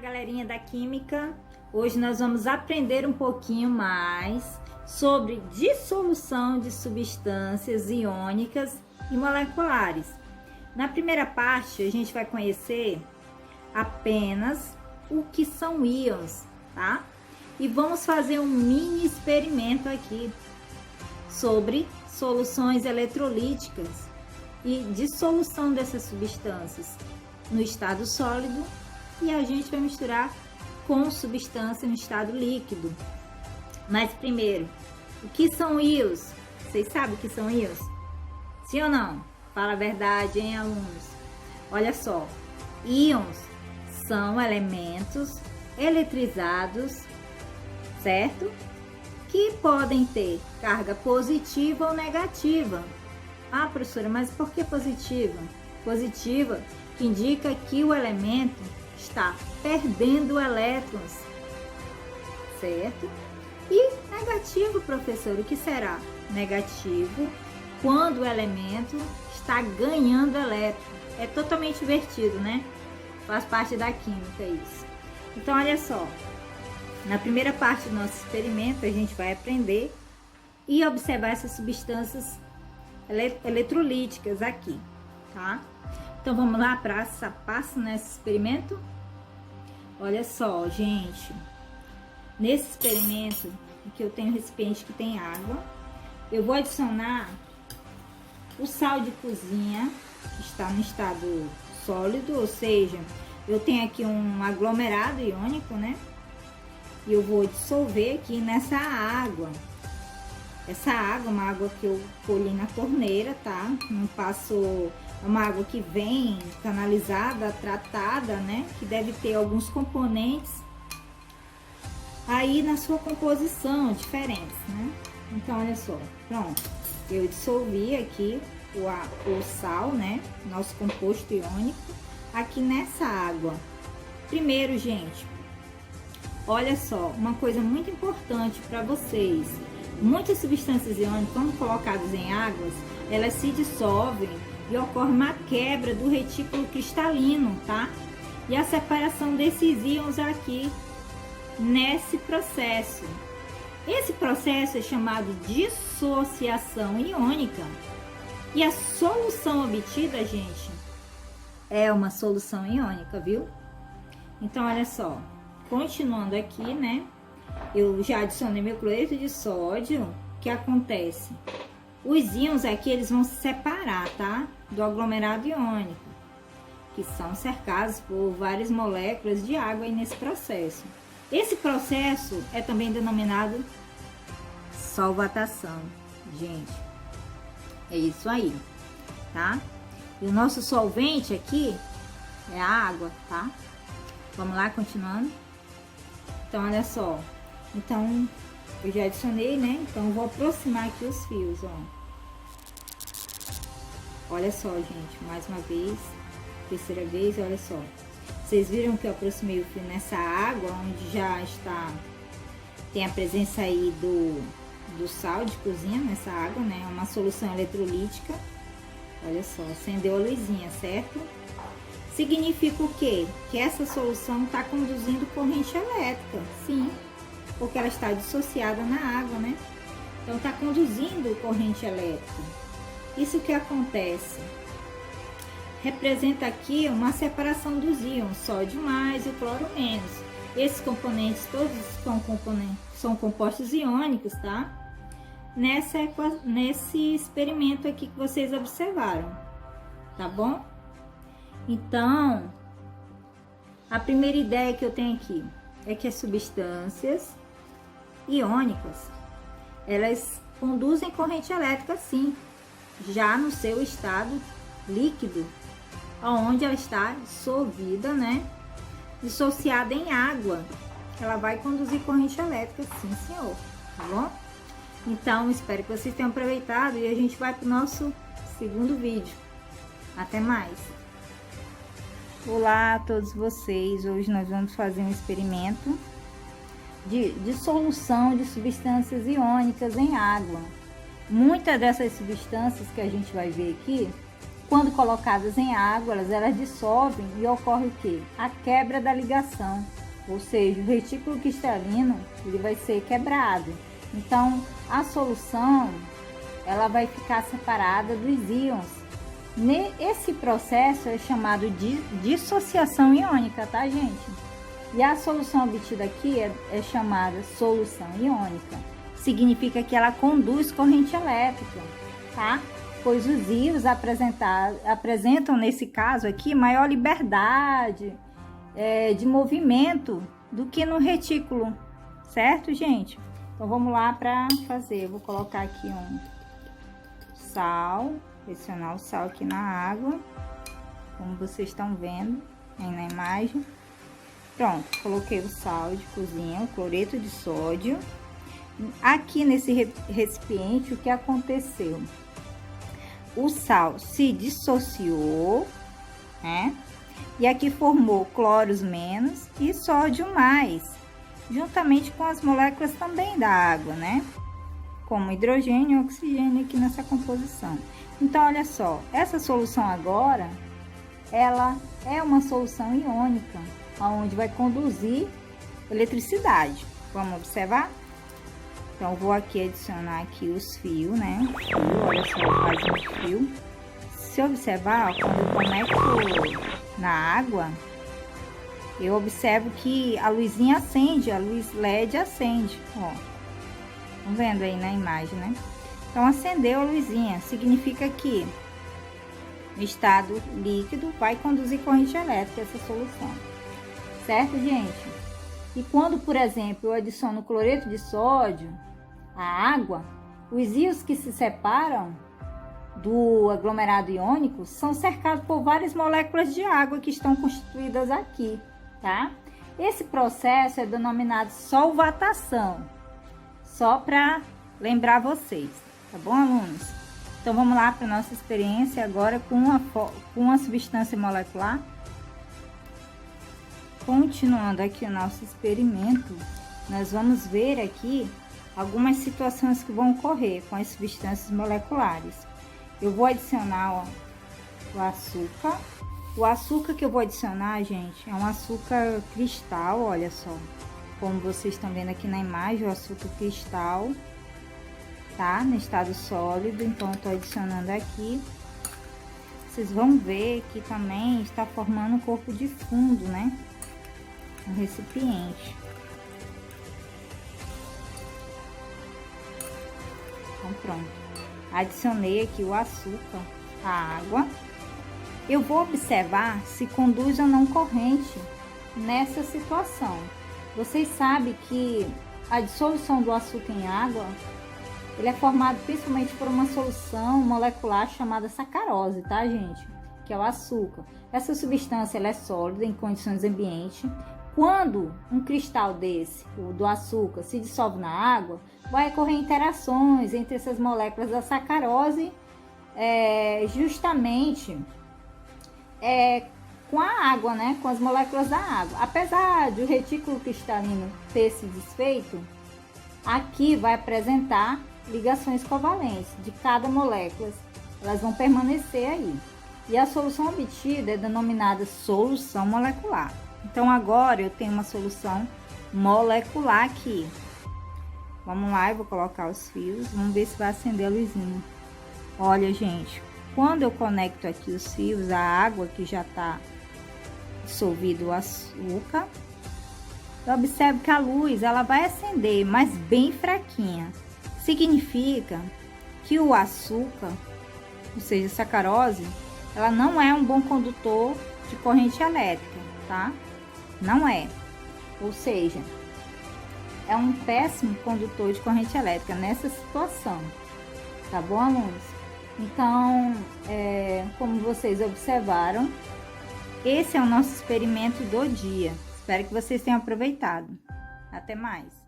Galerinha da Química, hoje nós vamos aprender um pouquinho mais sobre dissolução de substâncias iônicas e moleculares. Na primeira parte, a gente vai conhecer apenas o que são íons, tá? E vamos fazer um mini experimento aqui sobre soluções eletrolíticas e dissolução dessas substâncias no estado sólido, e a gente vai misturar com substância no estado líquido. Mas primeiro, o que são íons? Vocês sabem o que são íons? Sim ou não? Fala a verdade, hein, alunos? Olha só, íons são elementos eletrizados, certo? Que podem ter carga positiva ou negativa. Ah, professora, mas por que positiva? Positiva, que indica que o elemento está perdendo elétrons, certo? E negativo, professor, o que será? Negativo quando o elemento está ganhando elétrons. É totalmente invertido, né? Faz parte da química isso. Então, olha só. Na primeira parte do nosso experimento, a gente vai aprender e observar essas substâncias eletrolíticas aqui, tá? Então, vamos lá, passo a passo nesse experimento. Olha só, gente. Nesse experimento, aqui eu tenho um recipiente que tem água. Eu vou adicionar o sal de cozinha, que está no estado sólido, ou seja, eu tenho aqui um aglomerado iônico, né? E eu vou dissolver aqui nessa água. Essa água é uma água que eu colhi na torneira, tá? Não passo... É uma água que vem canalizada, tratada, né? Que deve ter alguns componentes aí na sua composição diferentes, né? Então, olha só. Pronto. Eu dissolvi aqui o sal, né? Nosso composto iônico aqui nessa água. Primeiro, gente, olha só, uma coisa muito importante para vocês. Muitas substâncias iônicas, quando colocadas em águas, elas se dissolvem e ocorre uma quebra do retículo cristalino, tá? E a separação desses íons aqui nesse processo. Esse processo é chamado dissociação iônica. E a solução obtida, gente, é uma solução iônica, viu? Então, olha só, continuando aqui, né? Eu já adicionei meu cloreto de sódio. O que acontece? Os íons aqui, eles vão se separar, tá? Do aglomerado iônico, que são cercados por várias moléculas de água aí nesse processo. Esse processo é também denominado solvatação, gente. É isso aí, tá? E o nosso solvente aqui é a água, tá? Vamos lá, continuando. Então, olha só. Então, eu já adicionei, né? Então, eu vou aproximar aqui os fios, ó. Olha só, gente, mais uma vez, terceira vez, olha só. Vocês viram que eu aproximei o fio nessa água, onde já está, tem a presença aí do sal de cozinha nessa água, né? Uma solução eletrolítica. Olha só, acendeu a luzinha, certo? Significa o quê? Que essa solução está conduzindo corrente elétrica, sim, porque ela está dissociada na água, né? Então, está conduzindo corrente elétrica. Isso que acontece? Representa aqui uma separação dos íons, sódio mais e o cloro menos. Esses componentes todos são compostos iônicos, tá? Nesse experimento aqui que vocês observaram, tá bom? Então, a primeira ideia que eu tenho aqui é que as substâncias iônicas, elas conduzem corrente elétrica, sim, já no seu estado líquido, onde ela está dissolvida, né? Dissociada em água. Ela vai conduzir corrente elétrica, sim, senhor. Tá bom? Então, espero que vocês tenham aproveitado e a gente vai para o nosso segundo vídeo. Até mais! Olá a todos vocês! Hoje nós vamos fazer um experimento de dissolução de substâncias iônicas em água. Muitas dessas substâncias que a gente vai ver aqui quando colocadas em água, elas dissolvem e ocorre o quê? A quebra da ligação, ou seja, o retículo cristalino ele vai ser quebrado. Então, a solução ela vai ficar separada dos íons. Esse processo é chamado de dissociação iônica, tá, gente? E a solução obtida aqui é chamada solução iônica. Significa que ela conduz corrente elétrica, tá? Pois os íons apresentam, nesse caso aqui, maior liberdade de movimento do que no retículo, certo, gente? Então, vamos lá para fazer. Eu vou colocar aqui um sal, adicionar o sal aqui na água, como vocês estão vendo aí na imagem. Pronto, coloquei o sal de cozinha, o cloreto de sódio. Aqui nesse recipiente, o que aconteceu? O sal se dissociou, né? E aqui formou cloros menos e sódio mais, juntamente com as moléculas também da água, né? Como hidrogênio e oxigênio aqui nessa composição. Então, olha só, essa solução agora, ela é uma solução iônica, onde vai conduzir eletricidade. Vamos observar? Então, vou aqui adicionar aqui os fios, né? Olha só, faz um fio. Se observar, ó, quando eu conecto na água, eu observo que a luzinha acende, a luz LED acende, ó. Estão vendo aí na imagem, né? Então, acendeu a luzinha, significa que no estado líquido vai conduzir corrente elétrica essa solução. Certo, gente? E quando, por exemplo, eu adiciono cloreto de sódio à água, os íons que se separam do aglomerado iônico são cercados por várias moléculas de água que estão constituídas aqui, tá? Esse processo é denominado solvatação, só para lembrar vocês, tá bom, alunos? Então, vamos lá para a nossa experiência agora com uma substância molecular. Continuando aqui o nosso experimento, nós vamos ver aqui algumas situações que vão ocorrer com as substâncias moleculares. Eu vou adicionar, ó, o açúcar. O açúcar que eu vou adicionar, gente, é um açúcar cristal, olha só. Como vocês estão vendo aqui na imagem, o açúcar cristal, tá? No estado sólido, então eu tô adicionando aqui. Vocês vão ver que também está formando um corpo de fundo, né? Um recipiente. Então, pronto. Adicionei aqui o açúcar, a água. Eu vou observar se conduz ou não corrente nessa situação. Vocês sabem que a dissolução do açúcar em água, ele é formado principalmente por uma solução molecular chamada sacarose, tá, gente? Que é o açúcar. Essa substância ela é sólida em condições ambiente. Quando um cristal desse, o do açúcar, se dissolve na água, vai ocorrer interações entre essas moléculas da sacarose, justamente com a água, né? Com as moléculas da água. Apesar de o retículo cristalino ter se desfeito, aqui vai apresentar ligações covalentes de cada molécula. Elas vão permanecer aí. E a solução obtida é denominada solução molecular. Então, agora eu tenho uma solução molecular aqui. Vamos lá, eu vou colocar os fios. Vamos ver se vai acender a luzinha. Olha, gente, quando eu conecto aqui os fios, a água que já tá dissolvido o açúcar, eu observo que a luz, ela vai acender, mas bem fraquinha. Significa que o açúcar, ou seja, a sacarose, ela não é um bom condutor de corrente elétrica, tá? Não é. Ou seja, é um péssimo condutor de corrente elétrica nessa situação. Tá bom, alunos? Então, como vocês observaram, esse é o nosso experimento do dia. Espero que vocês tenham aproveitado. Até mais!